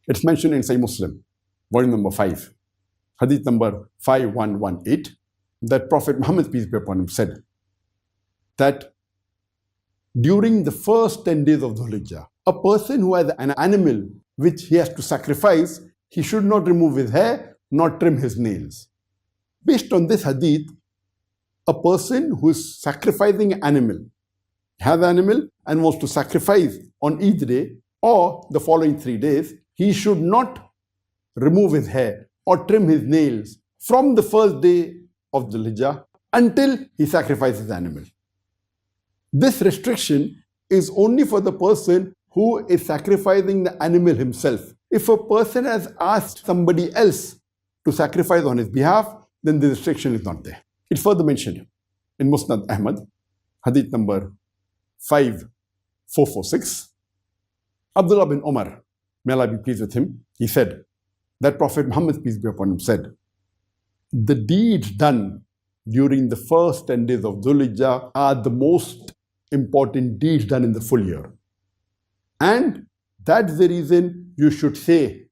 It's mentioned in Sahih Muslim, volume number 5, Hadith number 5118, that Prophet Muhammad, peace be upon him, said that during the first 10 days of Dhul Hijjah, a person who has an animal which he has to sacrifice, he should not remove his hair, nor trim his nails. Based on this hadith, a person who is sacrificing an animal, has an animal and wants to sacrifice on each day or the following 3 days, he should not remove his hair or trim his nails from the first day of the Hijjah until he sacrifices the animal. This restriction is only for the person who is sacrificing the animal himself. If a person has asked somebody else to sacrifice on his behalf, then the restriction is not there. It's further mentioned in Musnad Ahmad, hadith number 5446. Abdullah bin Umar, may Allah be pleased with him, he said that Prophet Muhammad, peace be upon him, said, the deeds done during the first 10 days of Dhul Hijjah are the most important deeds done in the full year. And that's the reason you should say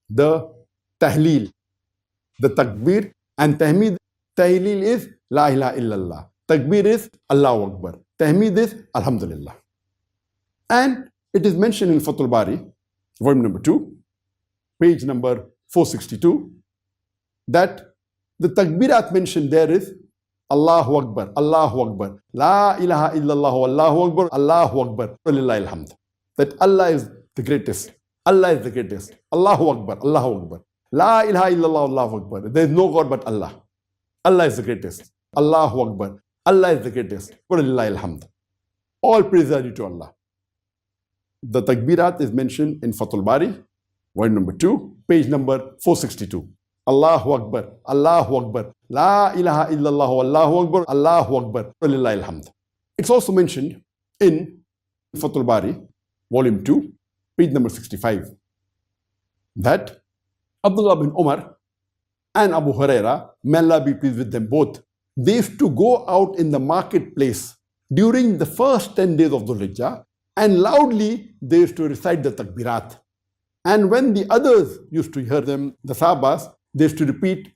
the tahleel, the takbeer, and tahmeed. Tahleel is La ilaha illallah. Takbeer is Allahu Akbar. Tahmeed is Alhamdulillah. And it is mentioned in Fathul Bari, volume number 2, page number 462, that the takbirat mentioned there is Allahu Akbar, Allahu Akbar, La ilaha illallah, Allahu Akbar, Allahu Akbar, Lillahi alhamd. That Allah is the greatest. Allah is the greatest. Allahu Akbar, Allahu Akbar. La ilaha illallah, Allahu Akbar. There is no God but Allah. Allah is the greatest. Allahu Akbar. Allah is the greatest. Lillahi alhamd. All praise are due to Allah. The takbirat is mentioned in Fathul Bari, volume number 2, page number 462. Allahu Akbar, Allahu Akbar, La ilaha illallah, Allahu Akbar, Allahu Akbar, Lillahi alhamd. It's also mentioned in Fathul Bari, volume 2, page number 65, that Abdullah bin Umar and Abu Huraira, may Allah be pleased with them both, they used to go out in the marketplace during the first 10 days of Dhul Hijjah, and loudly they used to recite the takbirat. And when the others used to hear them, the Sahabas, they used to repeat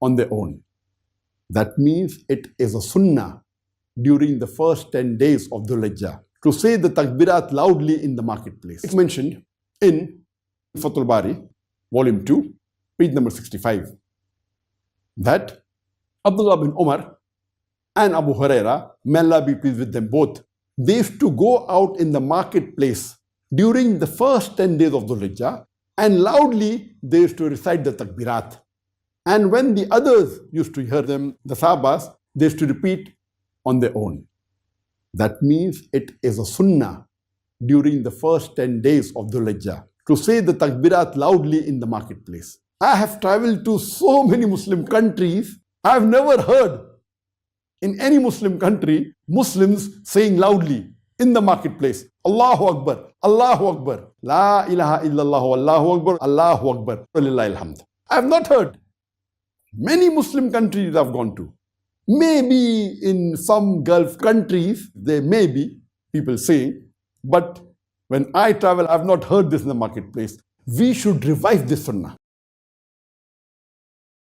on their own. That means it is a sunnah during the first 10 days of Dhul Hijjah to say the takbirat loudly in the marketplace. It's mentioned in Fathul Bari, volume 2, page number 65, that Abdullah bin Umar and Abu Huraira, may Allah be pleased with them both, they used to go out in the marketplace during the first 10 days of Dhul Hijjah, and loudly they used to recite the takbirat. And when the others used to hear them, the Sahabas, they used to repeat on their own. That means it is a sunnah during the first 10 days of Dhul Hijjah to say the takbirat loudly in the marketplace. I have traveled to so many Muslim countries. I have never heard in any Muslim country Muslims saying loudly in the marketplace, Allahu Akbar, Allahu Akbar, La ilaha illallah, Allahu Akbar, Allahu Akbar, Lillahi alhamd. I have not heard. Many Muslim countries I've gone to. Maybe in some Gulf countries, there may be people saying, but when I travel, I've not heard this in the marketplace. We should revive this sunnah.